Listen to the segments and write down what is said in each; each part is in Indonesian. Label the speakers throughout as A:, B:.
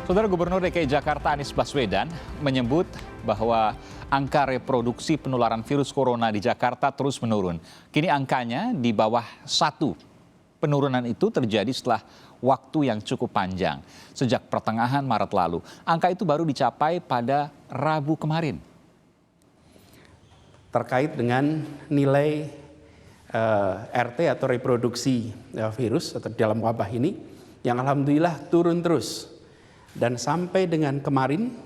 A: Saudara Gubernur DKI Jakarta Anies Baswedan menyebut bahwa angka reproduksi penularan virus corona di Jakarta terus menurun. Kini angkanya di bawah 1. Penurunan itu terjadi setelah waktu yang cukup panjang. Sejak pertengahan Maret lalu, angka itu baru dicapai pada Rabu kemarin.
B: Terkait dengan nilai RT atau reproduksi virus atau dalam wabah ini, yang alhamdulillah turun terus. Dan sampai dengan kemarin,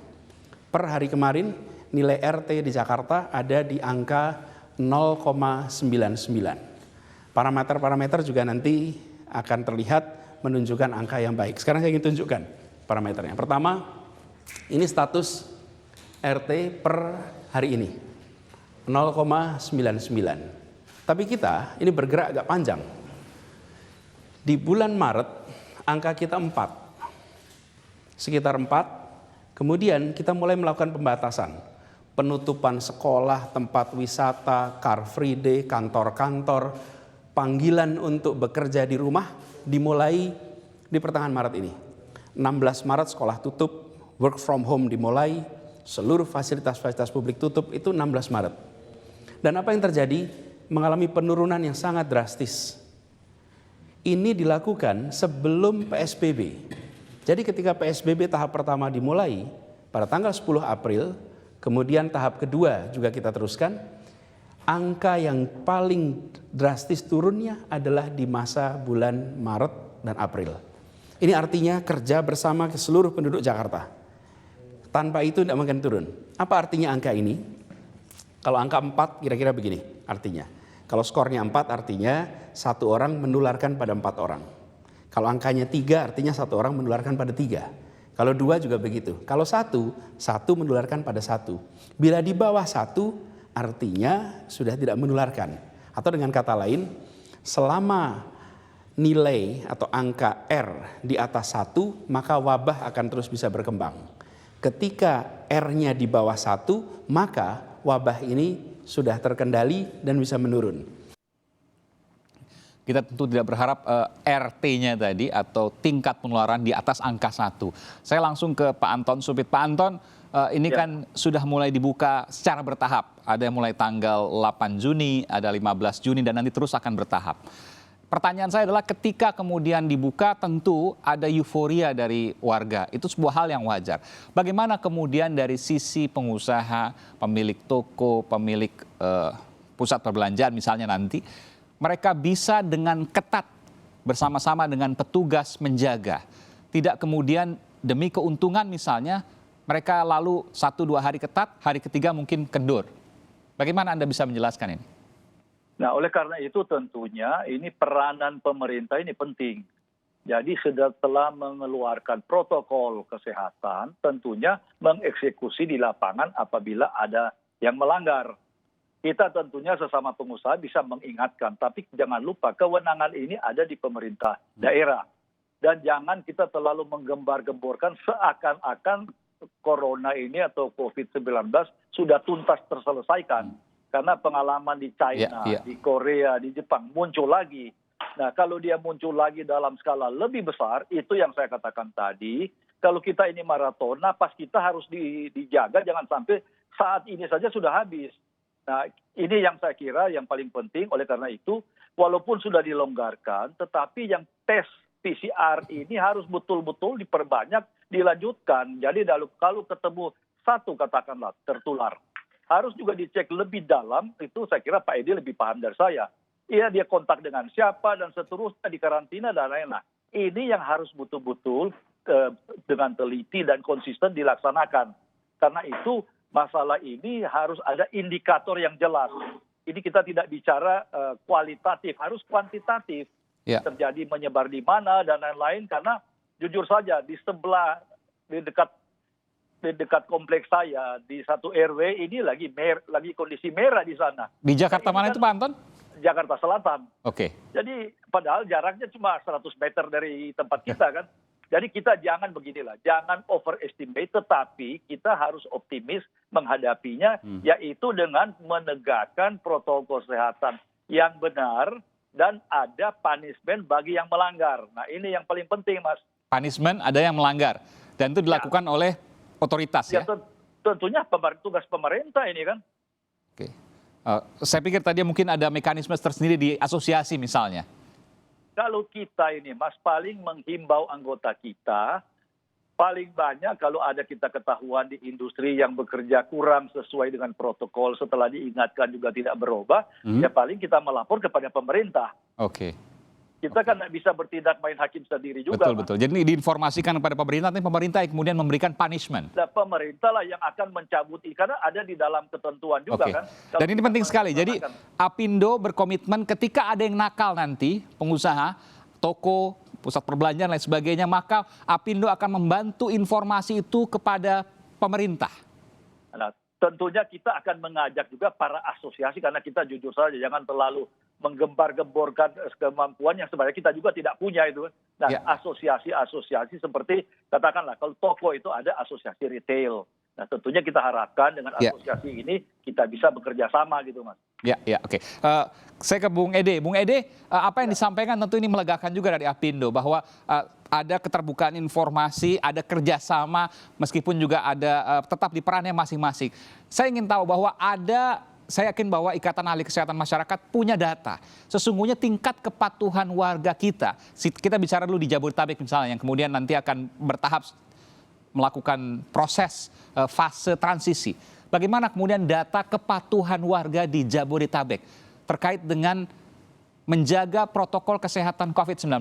B: per hari kemarin, nilai RT di Jakarta ada di angka 0,99. Parameter-parameter juga nanti akan terlihat menunjukkan angka yang baik. Sekarang saya ingin tunjukkan parameternya. Pertama, ini status RT per hari ini, 0,99. Tapi kita ini bergerak agak panjang. Di bulan Maret, angka kita 4. Sekitar 4, kemudian kita mulai melakukan pembatasan. Penutupan sekolah, tempat wisata, car free day, kantor-kantor, panggilan untuk bekerja di rumah dimulai di pertengahan Maret ini. 16 Maret sekolah tutup, work from home dimulai, seluruh fasilitas-fasilitas publik tutup, itu 16 Maret. Dan apa yang terjadi? Mengalami penurunan yang sangat drastis. Ini dilakukan sebelum PSBB. Jadi ketika PSBB tahap pertama dimulai pada tanggal 10 April, kemudian tahap kedua juga kita teruskan, angka yang paling drastis turunnya adalah di masa bulan Maret dan April. Ini artinya kerja bersama ke seluruh penduduk Jakarta. Tanpa itu tidak mungkin turun. Apa artinya angka ini? Kalau angka 4 kira-kira begini artinya. Kalau skornya 4 artinya 1 orang menularkan pada 4 orang. Kalau angkanya 3 artinya 1 orang menularkan pada 3. Kalau 2 juga begitu. Kalau 1 menularkan pada 1. Bila di bawah 1 artinya sudah tidak menularkan. Atau dengan kata lain, selama nilai atau angka R di atas 1, maka wabah akan terus bisa berkembang. Ketika R-nya di bawah 1, maka wabah ini sudah terkendali dan bisa menurun.
A: Kita tentu tidak berharap RT-nya tadi atau tingkat penularan di atas angka 1. Saya langsung ke Pak Anton Supit. Pak Anton, ini kan sudah mulai dibuka secara bertahap. Ada yang mulai tanggal 8 Juni, ada 15 Juni, dan nanti terus akan bertahap. Pertanyaan saya adalah ketika kemudian dibuka tentu ada euforia dari warga. Itu sebuah hal yang wajar. Bagaimana kemudian dari sisi pengusaha, pemilik toko, pemilik pusat perbelanjaan misalnya nanti, mereka bisa dengan ketat bersama-sama dengan petugas menjaga. Tidak kemudian demi keuntungan misalnya, mereka lalu 1-2 hari ketat, hari ketiga mungkin kendur. Bagaimana Anda bisa menjelaskan ini?
C: Nah, oleh karena itu tentunya ini peranan pemerintah ini penting. Jadi setelah mengeluarkan protokol kesehatan, tentunya mengeksekusi di lapangan apabila ada yang melanggar. Kita tentunya sesama pengusaha bisa mengingatkan, tapi jangan lupa kewenangan ini ada di pemerintah daerah. Dan jangan kita terlalu menggembar-gemborkan seakan-akan corona ini atau COVID-19 sudah tuntas terselesaikan. Karena pengalaman di China, di Korea, di Jepang muncul lagi. Nah, kalau dia muncul lagi dalam skala lebih besar, itu yang saya katakan tadi, kalau kita ini maraton, napas kita harus dijaga, jangan sampai saat ini saja sudah habis. Nah, ini yang saya kira yang paling penting. Oleh karena itu, walaupun sudah dilonggarkan, tetapi yang tes PCR ini harus betul-betul diperbanyak, dilanjutkan. Jadi kalau ketemu 1 katakanlah tertular, harus juga dicek lebih dalam. Itu saya kira Pak Edi lebih paham dari saya. Iya, dia kontak dengan siapa dan seterusnya, di karantina dan lain-lain. Ini yang harus betul-betul dengan teliti dan konsisten dilaksanakan. Karena itu masalah ini harus ada indikator yang jelas. Ini kita tidak bicara kualitatif, harus kuantitatif. Terjadi menyebar di mana dan lain-lain, karena jujur saja di sebelah, di dekat kompleks saya, di 1 RW ini lagi kondisi merah di sana.
A: Di Jakarta mana itu Pak Anton?
C: Jakarta Selatan.
A: Oke.
C: Jadi padahal jaraknya cuma 100 meter dari tempat kita kan. Jadi kita jangan beginilah, jangan overestimate, tetapi kita harus optimis menghadapinya, yaitu dengan menegakkan protokol kesehatan yang benar dan ada punishment bagi yang melanggar. Nah, ini yang paling penting, Mas.
A: Punishment ada yang melanggar. Dan itu dilakukan oleh otoritas ya?
C: Tentunya tugas pemerintah ini kan.
A: Oke. Saya pikir tadi mungkin ada mekanisme tersendiri di asosiasi misalnya.
C: Kalau kita ini Mas paling menghimbau anggota kita, paling banyak kalau ada kita ketahuan di industri yang bekerja kurang sesuai dengan protokol setelah diingatkan juga tidak berubah, ya paling kita melapor kepada pemerintah.
A: Oke.
C: Kita kan tidak bisa bertindak main hakim sendiri juga.
A: Betul. Jadi diinformasikan kepada pemerintah, nanti pemerintah yang kemudian memberikan punishment.
C: Nah, pemerintah lah yang akan mencabut, karena ada di dalam ketentuan juga kan.
A: Dan ini penting sekali. Jadi Apindo berkomitmen ketika ada yang nakal nanti, pengusaha, toko, pusat perbelanjaan lain sebagainya, maka Apindo akan membantu informasi itu kepada pemerintah.
C: Nah, tentunya kita akan mengajak juga para asosiasi, karena kita jujur saja jangan terlalu menggembar-gemborkan kemampuan yang sebenarnya kita juga tidak punya itu. Nah, asosiasi-asosiasi seperti katakanlah kalau toko itu ada asosiasi retail. Nah, tentunya kita harapkan dengan asosiasi ini kita bisa bekerja sama gitu, Mas.
A: Oke. Saya ke Bung Ede. Bung Ede, apa yang disampaikan tentu ini melegakan juga dari Apindo bahwa ada keterbukaan informasi, ada kerjasama, meskipun juga ada tetap di perannya masing-masing. Saya ingin tahu bahwa saya yakin bahwa Ikatan Ahli Kesehatan Masyarakat punya data. Sesungguhnya tingkat kepatuhan warga kita bicara dulu di Jabodetabek misalnya, yang kemudian nanti akan bertahap melakukan proses fase transisi. Bagaimana kemudian data kepatuhan warga di Jabodetabek terkait dengan menjaga protokol kesehatan COVID-19?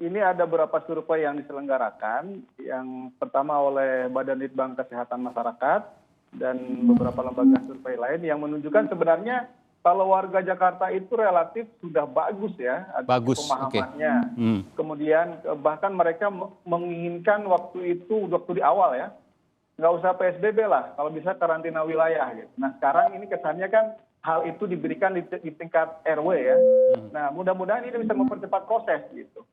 D: Ini ada beberapa survei yang diselenggarakan. Yang pertama oleh Badan Litbang Kesehatan Masyarakat dan beberapa lembaga survei lain yang menunjukkan sebenarnya kalau warga Jakarta itu relatif sudah bagus ya pemahamannya. Kemudian bahkan mereka menginginkan waktu di awal ya, nggak usah PSBB lah, kalau bisa karantina wilayah gitu. Nah sekarang ini kesannya kan hal itu diberikan di tingkat RW ya. Nah mudah-mudahan ini bisa mempercepat proses gitu.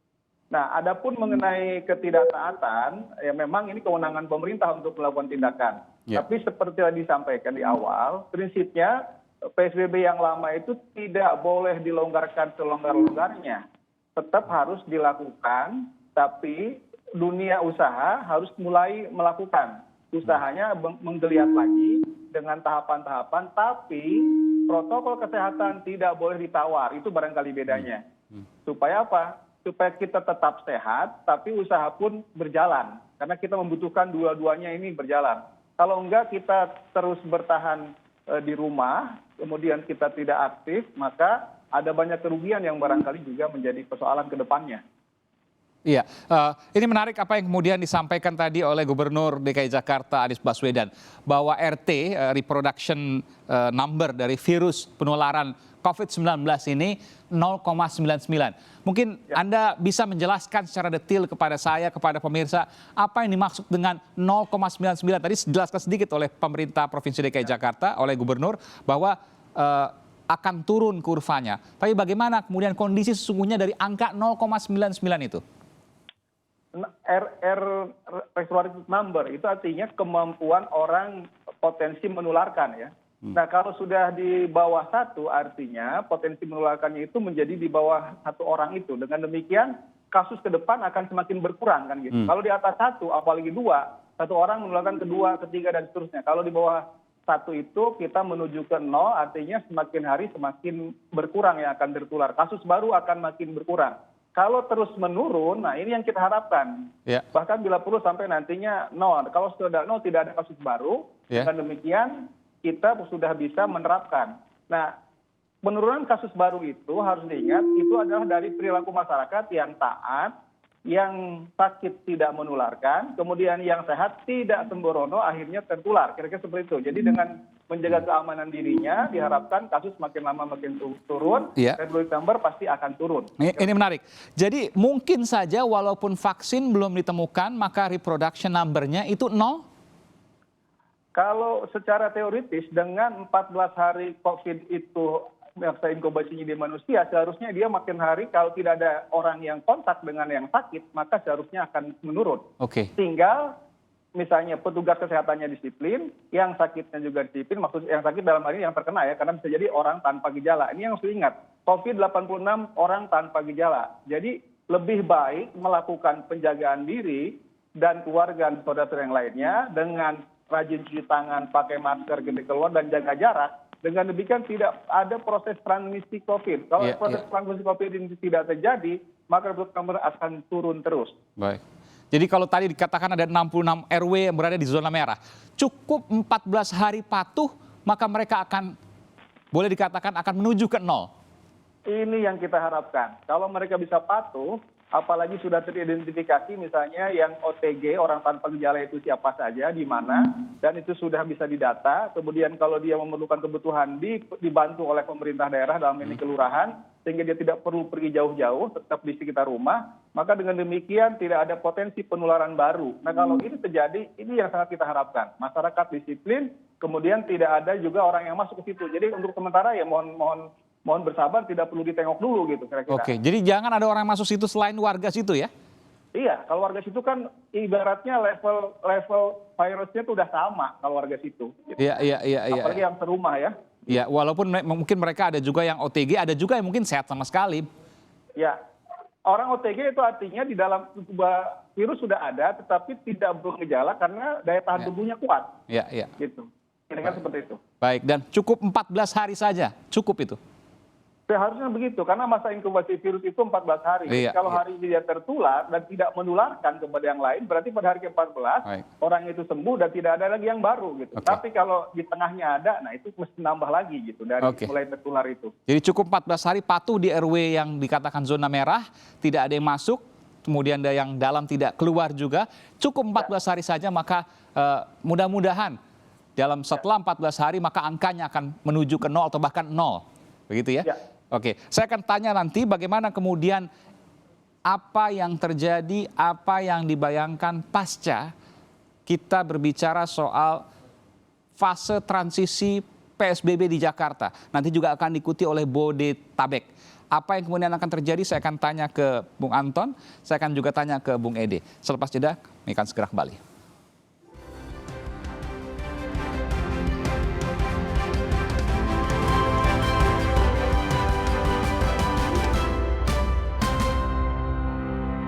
D: Nah, adapun mengenai ketidaktaatan, ya memang ini kewenangan pemerintah untuk melakukan tindakan. Tapi seperti yang disampaikan di awal, prinsipnya PSBB yang lama itu tidak boleh dilonggarkan selonggar-longgarnya. Tetap harus dilakukan, tapi dunia usaha harus mulai melakukan. Usahanya menggeliat lagi dengan tahapan-tahapan, tapi protokol kesehatan tidak boleh ditawar. Itu barangkali bedanya. Supaya apa? Supaya kita tetap sehat, tapi usaha pun berjalan. Karena kita membutuhkan dua-duanya ini berjalan. Kalau enggak kita terus bertahan di rumah, kemudian kita tidak aktif, maka ada banyak kerugian yang barangkali juga menjadi persoalan ke depannya.
A: Iya, ini menarik apa yang kemudian disampaikan tadi oleh Gubernur DKI Jakarta Anies Baswedan, bahwa RT, reproduction number dari virus penularan COVID-19 ini 0,99. Mungkin Anda bisa menjelaskan secara detail kepada saya, kepada pemirsa, apa yang dimaksud dengan 0,99. Tadi dijelaskan sedikit oleh pemerintah Provinsi DKI Jakarta, oleh Gubernur, bahwa akan turun kurvanya. Tapi bagaimana kemudian kondisi sesungguhnya dari angka 0,99 itu?
D: Reproductive number itu artinya kemampuan orang potensi menularkan ya. Nah kalau sudah di bawah 1 artinya potensi menularkannya itu menjadi di bawah 1 orang itu. Dengan demikian kasus ke depan akan semakin berkurang kan gitu. Kalau di atas 1 apalagi 2, 1 orang menularkan ke 2, ke 3 dan seterusnya. Kalau di bawah 1 itu kita menuju ke 0 artinya semakin hari semakin berkurang yang akan tertular. Kasus baru akan makin berkurang. Kalau terus menurun, nah ini yang kita harapkan. Bahkan bila perlu sampai nantinya 0. Kalau sudah 0 tidak ada kasus baru, dengan demikian kita sudah bisa menerapkan. Nah, penurunan kasus baru itu harus diingat, itu adalah dari perilaku masyarakat yang taat, yang sakit tidak menularkan, kemudian yang sehat tidak sembrono akhirnya tertular. Kira-kira seperti itu. Jadi dengan menjaga keamanan dirinya, diharapkan kasus makin lama makin turun, reproductive number pasti akan turun.
A: Ini menarik. Jadi mungkin saja walaupun vaksin belum ditemukan, maka reproduction number-nya itu 0?
D: Kalau secara teoritis dengan 14 hari COVID itu masa inkubasinya di manusia, seharusnya dia makin hari kalau tidak ada orang yang kontak dengan yang sakit, maka seharusnya akan menurun. Tinggal misalnya petugas kesehatannya disiplin, yang sakitnya juga disiplin, maksud yang sakit dalam hal ini yang terkena ya, karena bisa jadi orang tanpa gejala. Ini yang harus diingat, COVID 86 orang tanpa gejala. Jadi lebih baik melakukan penjagaan diri dan keluarga dan saudara yang lainnya dengan rajin cuci tangan, pakai masker ketika keluar dan jaga jarak. Dengan demikian tidak ada proses transmisi COVID. Kalau proses transmisi COVID ini tidak terjadi, maka number akan turun terus.
A: Baik. Jadi kalau tadi dikatakan ada 66 RW yang berada di zona merah, cukup 14 hari patuh, maka mereka akan, boleh dikatakan akan menuju ke nol.
D: Ini yang kita harapkan. Kalau mereka bisa patuh, apalagi sudah teridentifikasi misalnya yang OTG, orang tanpa gejala itu siapa saja, di mana, dan itu sudah bisa didata. Kemudian kalau dia memerlukan kebutuhan dibantu oleh pemerintah daerah dalam ini kelurahan, sehingga dia tidak perlu pergi jauh-jauh, tetap di sekitar rumah, maka dengan demikian tidak ada potensi penularan baru. Nah kalau ini terjadi, ini yang sangat kita harapkan. Masyarakat disiplin, kemudian tidak ada juga orang yang masuk ke situ. Jadi untuk sementara ya mohon bersabar, tidak perlu ditengok dulu gitu kira-kira.
A: Oke, jadi jangan ada orang masuk situ selain warga situ ya?
D: Iya, kalau warga situ kan ibaratnya level virusnya itu udah sama kalau warga situ. Gitu.
A: Iya.
D: Apalagi yang serumah ya.
A: Ya, walaupun mungkin mereka ada juga yang OTG, ada juga yang mungkin sehat sama sekali.
D: Ya, orang OTG itu artinya di dalam tubuh virus sudah ada, tetapi tidak bergejala karena daya tahan tubuhnya kuat.
A: Iya.
D: Gitu. Kira-kira seperti itu.
A: Baik, dan cukup 14 hari saja, cukup itu.
D: Seharusnya begitu, karena masa inkubasi virus itu 14 hari.
A: Iya,
D: Kalau hari ini dia tertular dan tidak menularkan kepada yang lain, berarti pada hari ke-14 orang itu sembuh dan tidak ada lagi yang baru gitu. Tapi kalau di tengahnya ada, nah itu mesti nambah lagi gitu dari mulai tertular itu.
A: Jadi cukup 14 hari patuh di RW yang dikatakan zona merah, tidak ada yang masuk, kemudian ada yang dalam tidak keluar juga. Cukup 14 hari saja, maka mudah-mudahan dalam setelah 14 hari maka angkanya akan menuju ke 0 atau bahkan 0. Begitu ya? Oke, saya akan tanya nanti bagaimana kemudian apa yang terjadi, apa yang dibayangkan pasca kita berbicara soal fase transisi PSBB di Jakarta. Nanti juga akan diikuti oleh Bodetabek. Apa yang kemudian akan terjadi saya akan tanya ke Bung Anton, saya akan juga tanya ke Bung Ede. Selepas jeda, kami akan segera kembali.